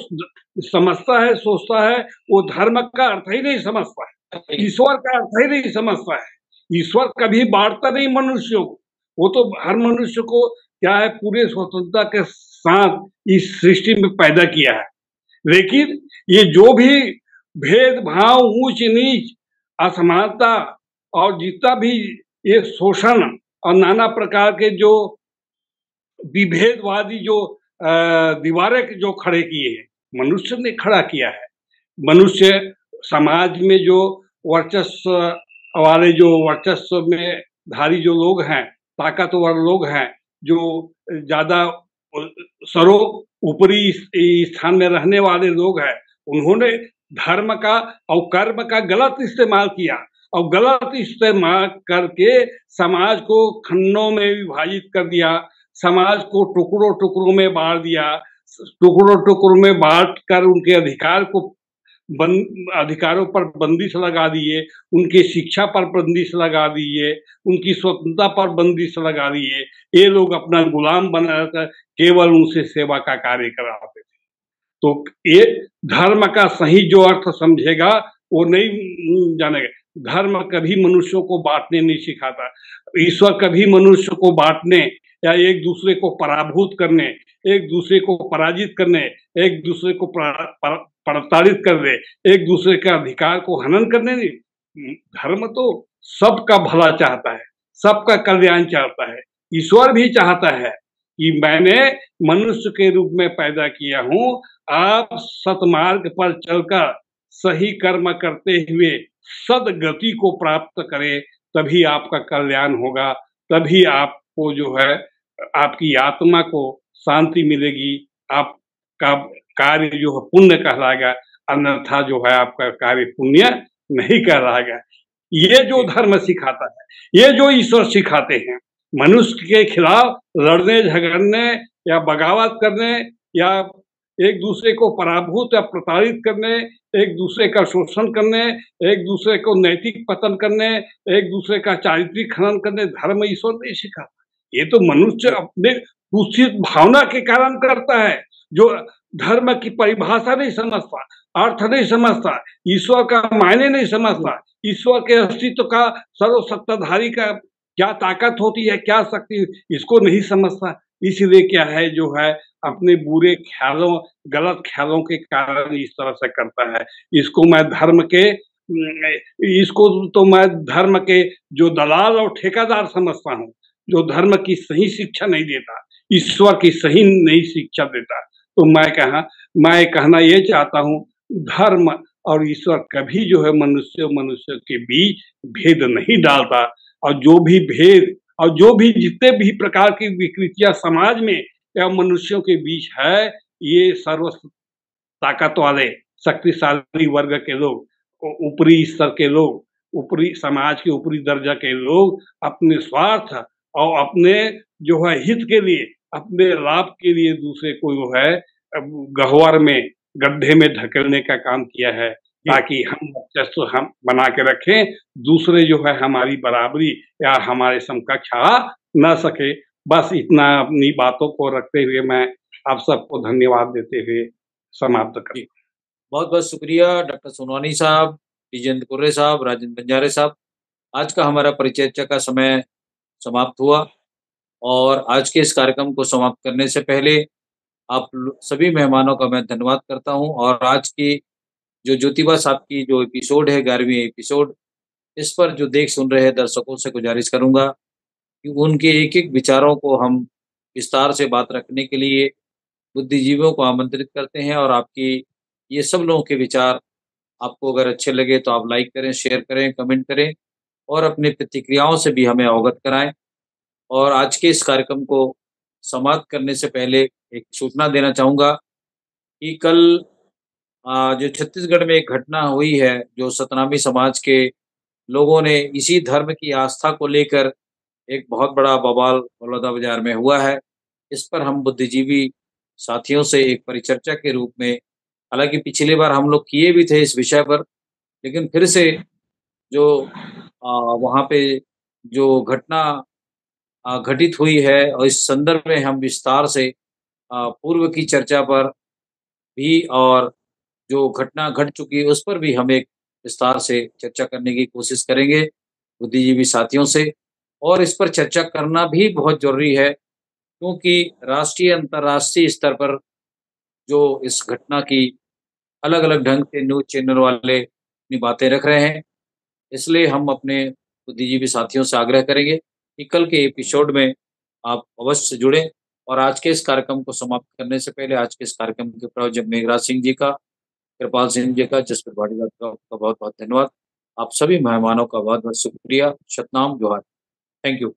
समझता है, सोचता है, वो धर्म का अर्थ ही नहीं समझता है, ईश्वर का अर्थ ही नहीं समझता है। ईश्वर कभी बांटता नहीं मनुष्यों को, वो तो हर मनुष्य को क्या है पूरे स्वतंत्रता के साथ इस सृष्टि में पैदा किया है। लेकिन ये जो भी भेदभाव, ऊंच नीच, असमानता और जितना भी ये शोषण और नाना प्रकार के जो विभेदवादी जो दीवारें जो खड़े किए हैं, मनुष्य ने खड़ा किया है। मनुष्य समाज में जो वर्चस्व वाले, जो वर्चस्व में धारी जो लोग हैं, ताकतवर लोग हैं, जो ज्यादा सरो ऊपरी स्थान में रहने वाले लोग हैं, उन्होंने धर्म का और कर्म का गलत इस्तेमाल किया और गलत इस्तेमाल करके समाज को खंडों में विभाजित कर दिया, समाज को टुकड़ों टुकड़ों में बांट दिया, टुकड़ों टुकड़ों में बांट कर उनके अधिकारों पर बंदिश लगा दिए, उनकी शिक्षा पर बंदिश लगा दिए, उनकी स्वतंत्रता पर बंदिश लगा दिए। ये लोग अपना गुलाम बनाकर केवल उनसे सेवा का कार्य कराते थे। तो ये धर्म का सही जो अर्थ समझेगा वो नहीं जानेगा। धर्म कभी मनुष्यों को बांटने नहीं सिखाता। ईश्वर कभी मनुष्य को बांटने या एक दूसरे को पराभूत करने, एक दूसरे को पराजित करने, एक दूसरे को प्रताड़ित करने, एक दूसरे के अधिकार को हनन करने नहीं। धर्म तो सबका भला चाहता है, सबका कल्याण चाहता है। ईश्वर भी चाहता है कि मैंने मनुष्य के रूप में पैदा किया हूँ, आप सतमार्ग पर चलकर सही कर्म करते हुए सदगति को प्राप्त करें, तभी आपका कल्याण होगा, तभी आपको जो है आपकी आत्मा को शांति मिलेगी, आपका कार्य जो है पुण्य कहलाएगा, अन्यथा जो है आपका कार्य पुण्य नहीं कहलाएगा। ये जो धर्म सिखाता है, ये जो ईश्वर सिखाते हैं, मनुष्य के खिलाफ लड़ने झगड़ने या बगावत करने या एक दूसरे को पराभूत या प्रताड़ित करने, एक दूसरे का शोषण करने, एक दूसरे को नैतिक पतन करने, एक दूसरे का चारित्रिक खनन करने धर्म ईश्वर नहीं सिखाता। ये तो मनुष्य अपने कुत्सित भावना के कारण करता है, जो धर्म की परिभाषा नहीं समझता, अर्थ नहीं समझता, ईश्वर का मायने नहीं समझता, ईश्वर के अस्तित्व का, सर्वसत्ताधारी का क्या ताकत होती है, क्या शक्ति, इसको नहीं समझता। इसलिए क्या है जो है अपने बुरे ख्यालों, गलत ख्यालों के कारण इस तरह से करता है। इसको मैं धर्म के जो दलाल और ठेकेदार समझता हूँ, जो धर्म की सही शिक्षा नहीं देता, ईश्वर की सही नई शिक्षा देता। तो मैं कहना ये चाहता हूँ, धर्म और ईश्वर कभी जो है मनुष्य के बीच भेद नहीं डालता, और जो भी भेद और जो भी जितने भी प्रकार की विकृतियां समाज में या मनुष्यों के बीच है, ये सर्व ताकत वाले शक्तिशाली वर्ग के लोग, ऊपरी स्तर के लोग, ऊपरी समाज के ऊपरी दर्जा के लोग अपने स्वार्थ और अपने जो है हित के लिए, अपने लाभ के लिए दूसरे को जो है गह्वर में, गड्ढे में ढकेलने का काम किया है, ताकि हम वर्चस्व हम बना के रखें, दूसरे जो है हमारी बराबरी या हमारे समकक्ष आ न सके। बस इतना अपनी बातों को रखते हुए मैं आप सबको धन्यवाद देते हुए समाप्त करें। बहुत बहुत शुक्रिया डॉक्टर सोनवानी साहब, विजेंद्र कुर्रे साहब, राजेंद्र बंजारे साहब। आज का हमारा परिचर्चा का समय समाप्त हुआ, और आज के इस कार्यक्रम को समाप्त करने से पहले आप सभी मेहमानों का मैं धन्यवाद करता हूं, और आज की जो ज्योतिबा साहब की जो एपिसोड है, 11वीं एपिसोड, इस पर जो देख सुन रहे दर्शकों से गुजारिश करूंगा कि उनके एक एक विचारों को हम विस्तार से बात रखने के लिए बुद्धिजीवियों को आमंत्रित करते हैं। और आपकी ये सब लोगों के विचार आपको अगर अच्छे लगे तो आप लाइक करें, शेयर करें, कमेंट करें, और अपनी प्रतिक्रियाओं से भी हमें अवगत कराएं। और आज के इस कार्यक्रम को समाप्त करने से पहले एक सूचना देना चाहूँगा कि कल जो छत्तीसगढ़ में एक घटना हुई है, जो सतनामी समाज के लोगों ने इसी धर्म की आस्था को लेकर एक बहुत बड़ा बवाल बलौदाबाजार में हुआ है। इस पर हम बुद्धिजीवी साथियों से एक परिचर्चा के रूप में, हालांकि पिछली बार हम लोग किए भी थे इस विषय पर, लेकिन फिर से जो वहाँ पे जो घटना घटित हुई है, और इस संदर्भ में हम विस्तार से पूर्व की चर्चा पर भी और जो घटना घट चुकी है उस पर भी हम एक विस्तार से चर्चा करने की कोशिश करेंगे बुद्धिजीवी साथियों से। और इस पर चर्चा करना भी बहुत जरूरी है, क्योंकि राष्ट्रीय अंतर्राष्ट्रीय स्तर पर जो इस घटना की अलग अलग ढंग से न्यूज चैनल वाले अपनी बातें रख रहे हैं, इसलिए हम अपने बुद्धिजीवी साथियों से आग्रह करेंगे कि कल के एपिसोड में आप अवश्य जुड़ें। और आज के इस कार्यक्रम को समाप्त करने से पहले आज के इस कार्यक्रम के प्रायोजक मेघराज सिंह जी का, कृपाल सिंह जी का, जसप्रीत भाटीदार का बहुत बहुत धन्यवाद। आप सभी मेहमानों का बहुत बहुत शुक्रिया। सतनाम जोहार। Thank you.